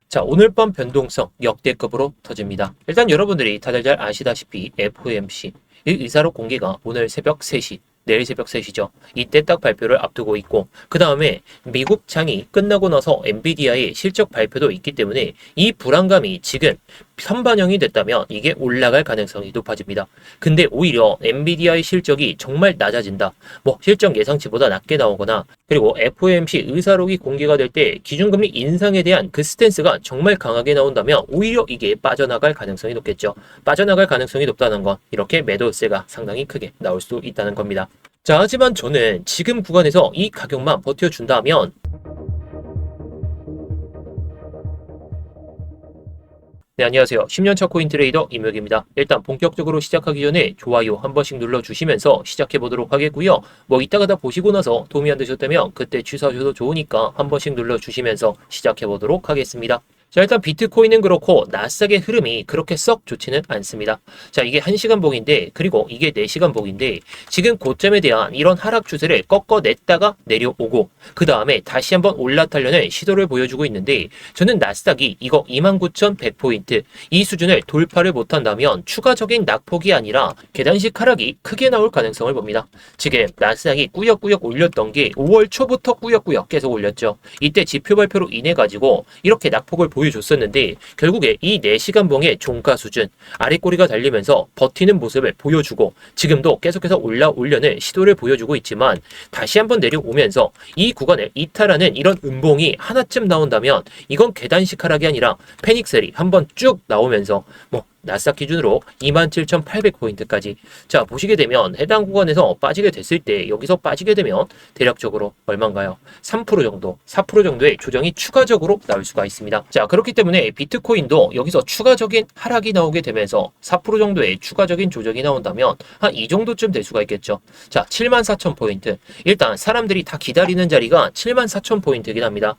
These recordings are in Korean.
자, 오늘 밤 변동성 역대급으로 터집니다. 일단 여러분들이 다들 잘 아시다시피 FOMC 이 의사록 공개가 오늘 새벽 3시, 내일 새벽 3시죠. 이때 딱 발표를 앞두고 있고 그 다음에 미국 장이 끝나고 나서 엔비디아의 실적 발표도 있기 때문에 이 불안감이 지금 선반영이 됐다면 이게 올라갈 가능성이 높아집니다. 근데 오히려 엔비디아의 실적이 정말 낮아진다. 실적 예상치보다 낮게 나오거나 그리고 FOMC 의사록이 공개가 될 때 기준금리 인상에 대한 그 스탠스가 정말 강하게 나온다면 오히려 이게 빠져나갈 가능성이 높겠죠. 빠져나갈 가능성이 높다는 건 이렇게 매도세가 상당히 크게 나올 수 있다는 겁니다. 자, 하지만 저는 지금 구간에서 이 가격만 버텨준다면 네, 안녕하세요. 10년차 코인 트레이더 임혁입니다. 일단 본격적으로 시작하기 전에 좋아요 한 번씩 눌러주시면서 시작해보도록 하겠고요. 이따가 다 보시고 나서 도움이 안 되셨다면 그때 취소하셔도 좋으니까 한 번씩 눌러주시면서 시작해보도록 하겠습니다. 자, 일단 비트코인은 그렇고 나스닥의 흐름이 그렇게 썩 좋지는 않습니다. 자, 이게 1시간 봉인데 그리고 이게 4시간 봉인데 지금 고점에 대한 이런 하락 추세를 꺾어냈다가 내려오고 그 다음에 다시 한번 올라타려는 시도를 보여주고 있는데 저는 나스닥이 이거 29,100포인트 이 수준을 돌파를 못한다면 추가적인 낙폭이 아니라 계단식 하락이 크게 나올 가능성을 봅니다. 지금 나스닥이 꾸역꾸역 올렸던 게 5월 초부터 꾸역꾸역 계속 올렸죠. 이때 지표 발표로 인해 가지고 이렇게 낙폭을 보여줬었는데 결국에 이 4시간 봉의 종가 수준 아랫꼬리가 달리면서 버티는 모습을 보여주고 지금도 계속해서 올려는 시도를 보여주고 있지만 다시 한번 내려오면서 이 구간을 이탈하는 이런 음봉이 하나쯤 나온다면 이건 계단식 하락이 아니라 패닉셀이 한번 쭉 나오면서 나스닥 기준으로 27,800포인트까지 자 보시게 되면 해당 구간에서 빠지게 됐을 때 여기서 빠지게 되면 대략적으로 얼마인가요? 3% 정도 4% 정도의 조정이 추가적으로 나올 수가 있습니다. 자 그렇기 때문에 비트코인도 여기서 추가적인 하락이 나오게 되면서 4% 정도의 추가적인 조정이 나온다면 한 이 정도쯤 될 수가 있겠죠. 자 74,000포인트 일단 사람들이 다 기다리는 자리가 74,000포인트이긴 합니다.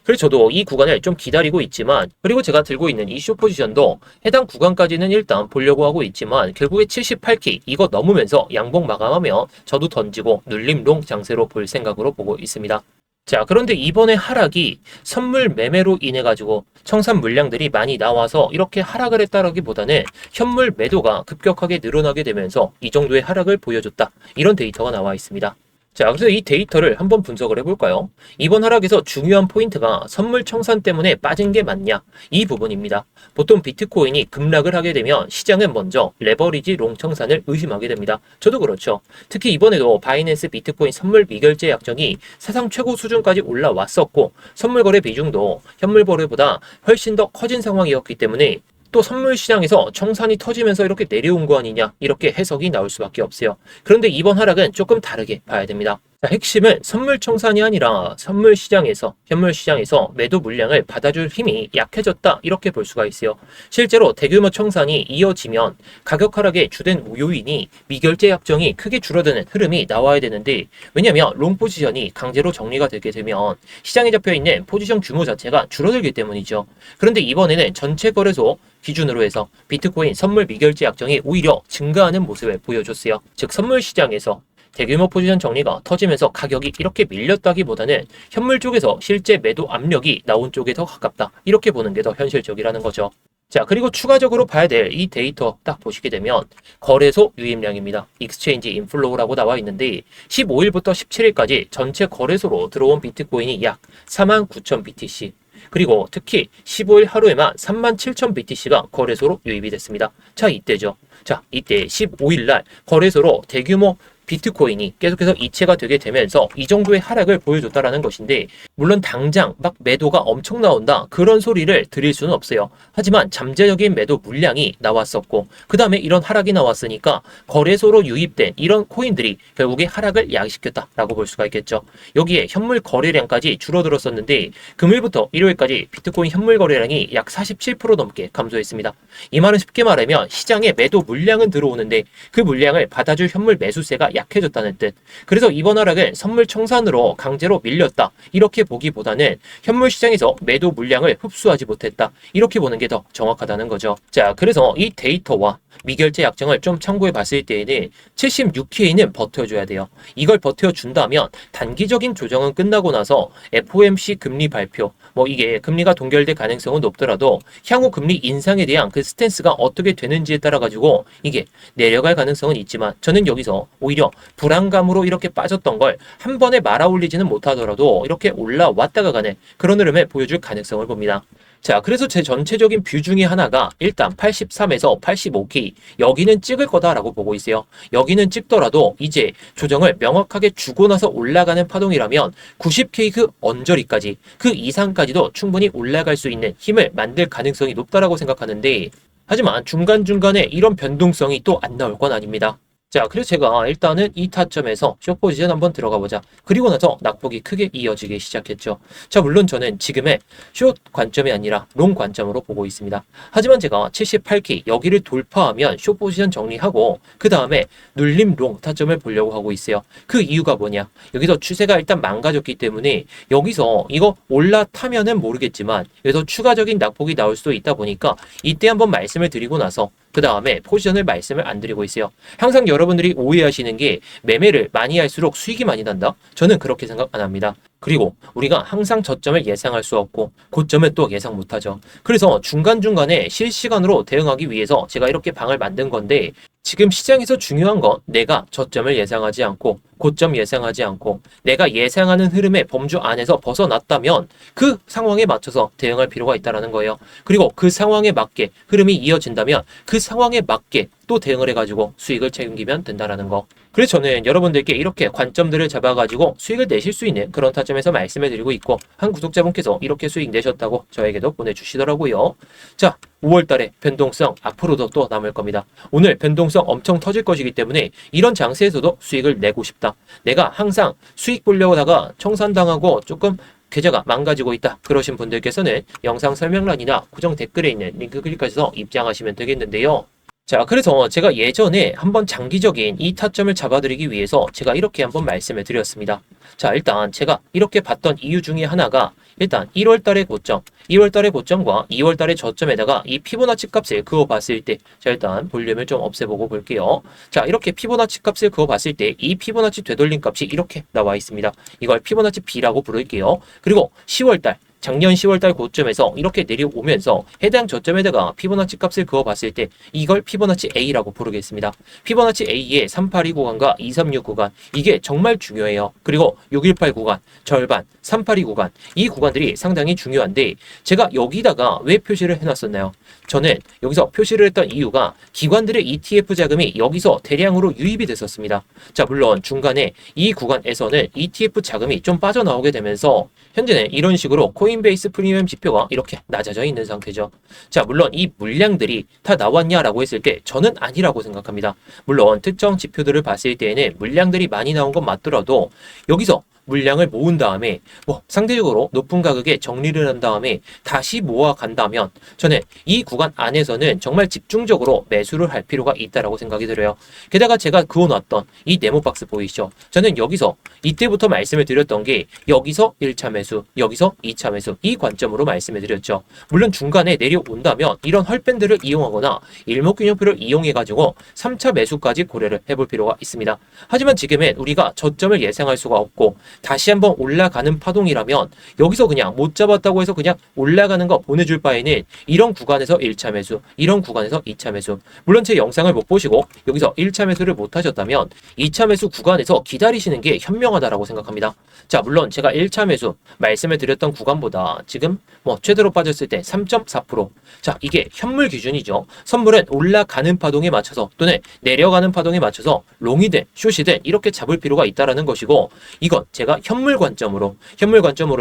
그래서 저도 이 구간을 좀 기다리고 있지만 그리고 제가 들고 있는 이 숏포지션도 해당 구간까지는 일단 보려고 하고 있지만 결국에 78K 이거 넘으면서 양봉 마감하면 저도 던지고 눌림롱 장세로 볼 생각으로 보고 있습니다. 자 그런데 이번에 하락이 선물 매매로 인해 가지고 청산 물량들이 많이 나와서 이렇게 하락을 했다라기보다는 현물 매도가 급격하게 늘어나게 되면서 이 정도의 하락을 보여줬다 이런 데이터가 나와 있습니다. 자, 그래서 이 데이터를 한번 분석을 해볼까요? 이번 하락에서 중요한 포인트가 선물 청산 때문에 빠진 게 맞냐? 이 부분입니다. 보통 비트코인이 급락을 하게 되면 시장은 먼저 레버리지 롱 청산을 의심하게 됩니다. 저도 그렇죠. 특히 이번에도 바이낸스 비트코인 선물 미결제 약정이 사상 최고 수준까지 올라왔었고 선물 거래 비중도 현물 거래보다 훨씬 더 커진 상황이었기 때문에 또 선물 시장에서 청산이 터지면서 이렇게 내려온 거 아니냐 이렇게 해석이 나올 수밖에 없어요. 그런데 이번 하락은 조금 다르게 봐야 됩니다. 자, 핵심은 선물 청산이 아니라 선물 시장에서 현물 시장에서 매도 물량을 받아줄 힘이 약해졌다 이렇게 볼 수가 있어요. 실제로 대규모 청산이 이어지면 가격 하락의 주된 요인이 미결제 약정이 크게 줄어드는 흐름이 나와야 되는데 왜냐하면 롱 포지션이 강제로 정리가 되게 되면 시장에 잡혀있는 포지션 규모 자체가 줄어들기 때문이죠. 그런데 이번에는 전체 거래소 기준으로 해서 비트코인 선물 미결제 약정이 오히려 증가하는 모습을 보여줬어요. 즉 선물 시장에서 대규모 포지션 정리가 터지면서 가격이 이렇게 밀렸다기보다는 현물 쪽에서 실제 매도 압력이 나온 쪽에 더 가깝다. 이렇게 보는 게 더 현실적이라는 거죠. 자, 그리고 추가적으로 봐야 될 이 데이터 딱 보시게 되면 거래소 유입량입니다. 익스체인지 인플로우라고 나와 있는데 15일부터 17일까지 전체 거래소로 들어온 비트코인이 약 49,000 BTC 그리고 특히 15일 하루에만 37,000 BTC가 거래소로 유입이 됐습니다. 자, 이때죠. 자, 이때 15일 날 거래소로 대규모 비트코인이 계속해서 이체가 되게 되면서 이 정도의 하락을 보여줬다라는 것인데 물론 당장 막 매도가 엄청 나온다 그런 소리를 드릴 수는 없어요. 하지만 잠재적인 매도 물량이 나왔었고 그 다음에 이런 하락이 나왔으니까 거래소로 유입된 이런 코인들이 결국에 하락을 야기시켰다라고 볼 수가 있겠죠. 여기에 현물 거래량까지 줄어들었었는데 금요일부터 일요일까지 비트코인 현물 거래량이 약 47% 넘게 감소했습니다. 이 말은 쉽게 말하면 시장에 매도 물량은 들어오는데 그 물량을 받아줄 현물 매수세가 약해졌다는 뜻. 그래서 이번 하락은 선물 청산으로 강제로 밀렸다. 이렇게 보기보다는 현물 시장에서 매도 물량을 흡수하지 못했다. 이렇게 보는 게 더 정확하다는 거죠. 자, 그래서 이 데이터와 미결제 약정을 좀 참고해 봤을 때에는 76K는 버텨줘야 돼요. 이걸 버텨준다면 단기적인 조정은 끝나고 나서 FOMC 금리 발표, 이게 금리가 동결될 가능성은 높더라도 향후 금리 인상에 대한 그 스탠스가 어떻게 되는지에 따라 가지고 이게 내려갈 가능성은 있지만 저는 여기서 오히려 불안감으로 이렇게 빠졌던 걸 한 번에 말아올리지는 못하더라도 이렇게 올라왔다가 가는 그런 흐름을 보여줄 가능성을 봅니다. 자, 그래서 제 전체적인 뷰 중에 하나가 일단 83에서 85K 여기는 찍을 거다라고 보고 있어요. 여기는 찍더라도 이제 조정을 명확하게 주고 나서 올라가는 파동이라면 90K 그 언저리까지 그 이상까지도 충분히 올라갈 수 있는 힘을 만들 가능성이 높다라고 생각하는데 하지만 중간중간에 이런 변동성이 또 안 나올 건 아닙니다. 자, 그래서 제가 일단은 이 타점에서 숏 포지션 한번 들어가 보자. 그리고 나서 낙폭이 크게 이어지기 시작했죠. 자, 물론 저는 지금의 숏 관점이 아니라 롱 관점으로 보고 있습니다. 하지만 제가 78K 여기를 돌파하면 숏 포지션 정리하고 그 다음에 눌림 롱 타점을 보려고 하고 있어요. 그 이유가 뭐냐? 여기서 추세가 일단 망가졌기 때문에 여기서 이거 올라타면은 모르겠지만 여기서 추가적인 낙폭이 나올 수도 있다 보니까 이때 한번 말씀을 드리고 나서 그 다음에 포지션을 말씀을 안 드리고 있어요. 항상 여러분들이 오해하시는 게 매매를 많이 할수록 수익이 많이 난다? 저는 그렇게 생각 안 합니다. 그리고 우리가 항상 저점을 예상할 수 없고 고점을 또 예상 못하죠. 그래서 중간중간에 실시간으로 대응하기 위해서 제가 이렇게 방을 만든 건데 지금 시장에서 중요한 건 내가 저점을 예상하지 않고 고점 예상하지 않고 내가 예상하는 흐름의 범주 안에서 벗어났다면 그 상황에 맞춰서 대응할 필요가 있다는 거예요. 그리고 그 상황에 맞게 흐름이 이어진다면 그 상황에 맞게 또 대응을 해가지고 수익을 책임지면 된다는 거. 그래서 저는 여러분들께 이렇게 관점들을 잡아가지고 수익을 내실 수 있는 그런 타점에서 말씀을 드리고 있고 한 구독자분께서 이렇게 수익 내셨다고 저에게도 보내주시더라고요. 자, 5월달에 변동성 앞으로도 또 남을 겁니다. 오늘 변동성 엄청 터질 것이기 때문에 이런 장세에서도 수익을 내고 싶다. 내가 항상 수익 보려고 하다가 청산당하고 조금 계좌가 망가지고 있다. 그러신 분들께서는 영상 설명란이나 고정 댓글에 있는 링크 클릭하셔서 입장하시면 되겠는데요. 자, 그래서 제가 예전에 한번 장기적인 이 타점을 잡아드리기 위해서 제가 이렇게 한번 말씀을 드렸습니다. 자, 일단 제가 이렇게 봤던 이유 중에 하나가 일단 1월달의 고점, 2월달의 고점과 2월달의 저점에다가 이 피보나치 값을 그어봤을 때, 자, 일단 볼륨을 좀 없애보고 볼게요. 자, 이렇게 피보나치 값을 그어봤을 때 이 피보나치 되돌림 값이 이렇게 나와 있습니다. 이걸 피보나치 B라고 부를게요. 그리고 10월달, 작년 10월달 고점에서 이렇게 내려오면서 해당 저점에다가 피보나치 값을 그어봤을 때 이걸 피보나치 A라고 부르겠습니다. 피보나치 A의 382 구간과 236 구간 이게 정말 중요해요. 그리고 618 구간, 절반, 382 구간 이 구간들이 상당히 중요한데 제가 여기다가 왜 표시를 해놨었나요? 저는 여기서 표시를 했던 이유가 기관들의 ETF 자금이 여기서 대량으로 유입이 됐었습니다. 자, 물론 중간에 이 구간에서는 ETF 자금이 좀 빠져나오게 되면서 현재는 이런 식으로 코인베이스 프리미엄 지표가 이렇게 낮아져 있는 상태죠. 자, 물론 이 물량들이 다 나왔냐라고 했을 때 저는 아니라고 생각합니다. 물론 특정 지표들을 봤을 때에는 물량들이 많이 나온 건 맞더라도 여기서 물량을 모은 다음에 상대적으로 높은 가격에 정리를 한 다음에 다시 모아간다면 저는 이 구간 안에서는 정말 집중적으로 매수를 할 필요가 있다고 생각이 들어요. 게다가 제가 그어놨던 이 네모박스 보이시죠? 저는 여기서 이때부터 말씀을 드렸던 게 여기서 1차 매수, 여기서 2차 매수 이 관점으로 말씀을 드렸죠. 물론 중간에 내려온다면 이런 헐밴드를 이용하거나 일목균형표를 이용해가지고 3차 매수까지 고려를 해볼 필요가 있습니다. 하지만 지금은 우리가 저점을 예상할 수가 없고 다시 한번 올라가는 파동이라면 여기서 그냥 못 잡았다고 해서 그냥 올라가는 거 보내줄 바에는 이런 구간에서 1차 매수, 이런 구간에서 2차 매수. 물론 제 영상을 못 보시고 여기서 1차 매수를 못 하셨다면 2차 매수 구간에서 기다리시는 게 현명하다라고 생각합니다. 자, 물론 제가 1차 매수 말씀을 드렸던 구간보다 지금 최대로 빠졌을 때 3.4%. 자, 이게 현물 기준이죠. 선물은 올라가는 파동에 맞춰서 또는 내려가는 파동에 맞춰서 롱이든 숏이든 이렇게 잡을 필요가 있다라는 것이고 이건 제가 현물 관점으로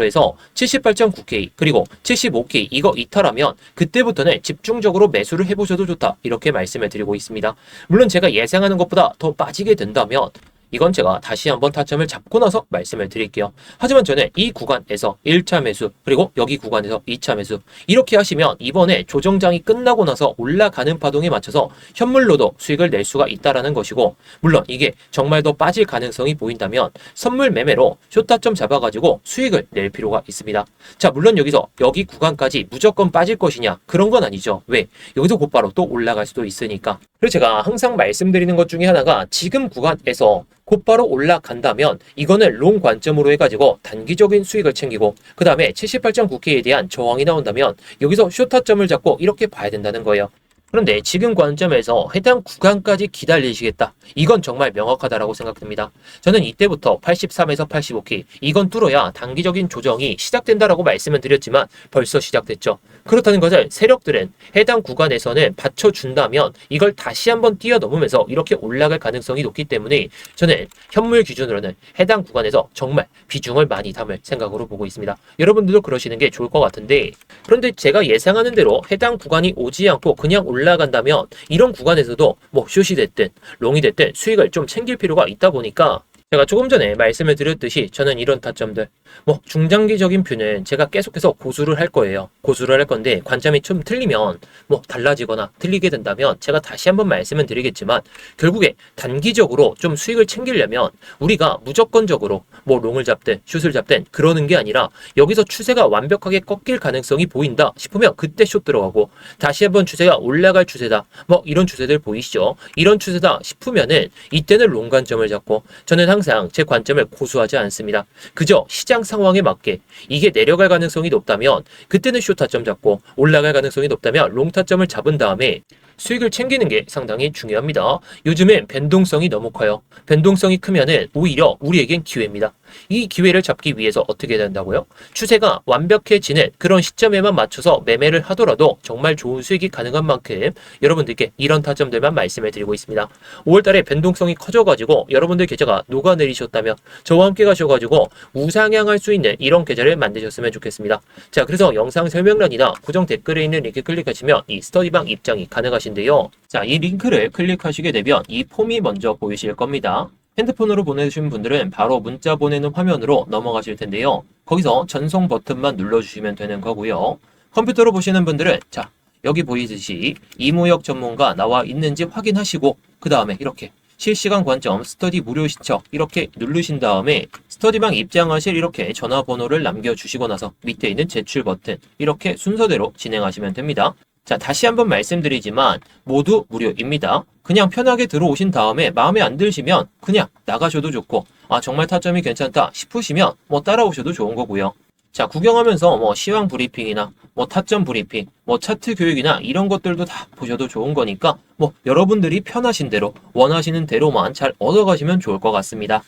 해서 78.9K 그리고 75K 이거 이탈하면 그때부터는 집중적으로 매수를 해보셔도 좋다 이렇게 말씀을 드리고 있습니다. 물론 제가 예상하는 것보다 더 빠지게 된다면 이건 제가 다시 한번 타점을 잡고 나서 말씀을 드릴게요. 하지만 저는 이 구간에서 1차 매수, 그리고 여기 구간에서 2차 매수, 이렇게 하시면 이번에 조정장이 끝나고 나서 올라가는 파동에 맞춰서 현물로도 수익을 낼 수가 있다라는 것이고, 물론 이게 정말 더 빠질 가능성이 보인다면 선물 매매로 쇼타점 잡아가지고 수익을 낼 필요가 있습니다. 자, 물론 여기서 여기 구간까지 무조건 빠질 것이냐, 그런 건 아니죠. 왜? 여기서 곧바로 또 올라갈 수도 있으니까. 그래서 제가 항상 말씀드리는 것 중에 하나가, 지금 구간에서 곧바로 올라간다면 이거는 롱 관점으로 해가지고 단기적인 수익을 챙기고, 그 다음에 78.9K에 대한 저항이 나온다면 여기서 쇼타점을 잡고 이렇게 봐야 된다는 거예요. 그런데 지금 관점에서 해당 구간까지 기다리시겠다, 이건 정말 명확하다라고 생각됩니다. 저는 이때부터 83에서 85K, 이건 뚫어야 단기적인 조정이 시작된다라고 말씀을 드렸지만 벌써 시작됐죠. 그렇다는 것을 세력들은 해당 구간에서는 받쳐준다면 이걸 다시 한번 뛰어넘으면서 이렇게 올라갈 가능성이 높기 때문에 저는 현물 기준으로는 해당 구간에서 정말 비중을 많이 담을 생각으로 보고 있습니다. 여러분들도 그러시는 게 좋을 것 같은데, 그런데 제가 예상하는 대로 해당 구간이 오지 않고 그냥 올라간다면 이런 구간에서도 뭐 숏이 됐든 롱이 됐든 수익을 좀 챙길 필요가 있다 보니까, 제가 조금 전에 말씀을 드렸듯이 저는 이런 타점들, 뭐 중장기적인 뷰는 제가 계속해서 고수를 할 거예요. 고수를 할 건데 관점이 좀 틀리면, 뭐 달라지거나 틀리게 된다면 제가 다시 한번 말씀을 드리겠지만, 결국에 단기적으로 좀 수익을 챙기려면 우리가 무조건적으로 뭐 롱을 잡든 숏을 잡든 그러는 게 아니라, 여기서 추세가 완벽하게 꺾일 가능성이 보인다 싶으면 그때 숏 들어가고, 다시 한번 추세가 올라갈 추세다, 뭐 이런 추세들 보이시죠? 이런 추세다 싶으면은 이때는 롱 관점을 잡고, 저는 항상 제 관점을 고수하지 않습니다. 그저 시장 상황에 맞게 이게 내려갈 가능성이 높다면 그때는 숏 타점 잡고, 올라갈 가능성이 높다면 롱 타점을 잡은 다음에 수익을 챙기는 게 상당히 중요합니다. 요즘엔 변동성이 너무 커요. 변동성이 크면은 오히려 우리에겐 기회입니다. 이 기회를 잡기 위해서 어떻게 된다고요? 추세가 완벽해지는 그런 시점에만 맞춰서 매매를 하더라도 정말 좋은 수익이 가능한 만큼 여러분들께 이런 타점들만 말씀을 드리고 있습니다. 5월달에 변동성이 커져가지고 여러분들 계좌가 녹아내리셨다면 저와 함께 가셔가지고 우상향할 수 있는 이런 계좌를 만드셨으면 좋겠습니다. 자, 그래서 영상 설명란이나 고정 댓글에 있는 링크 클릭하시면 이 스터디방 입장이 가능하신데요. 자, 이 링크를 클릭하시게 되면 이 폼이 먼저 보이실 겁니다. 핸드폰으로 보내주신 분들은 바로 문자 보내는 화면으로 넘어가실 텐데요. 거기서 전송 버튼만 눌러주시면 되는 거고요. 컴퓨터로 보시는 분들은 자, 여기 보이듯이 이무역 전문가 나와 있는지 확인하시고, 그 다음에 이렇게 실시간 관점 스터디 무료 시청 이렇게 누르신 다음에 스터디방 입장하실 이렇게 전화번호를 남겨주시고 나서 밑에 있는 제출 버튼, 이렇게 순서대로 진행하시면 됩니다. 자, 다시 한번 말씀드리지만 모두 무료입니다. 그냥 편하게 들어오신 다음에 마음에 안 드시면 그냥 나가셔도 좋고, 아 정말 타점이 괜찮다 싶으시면 뭐 따라오셔도 좋은 거고요. 자, 구경하면서 뭐 시황 브리핑이나 뭐 타점 브리핑, 뭐 차트 교육이나 이런 것들도 다 보셔도 좋은 거니까 뭐 여러분들이 편하신 대로 원하시는 대로만 잘 얻어가시면 좋을 것 같습니다.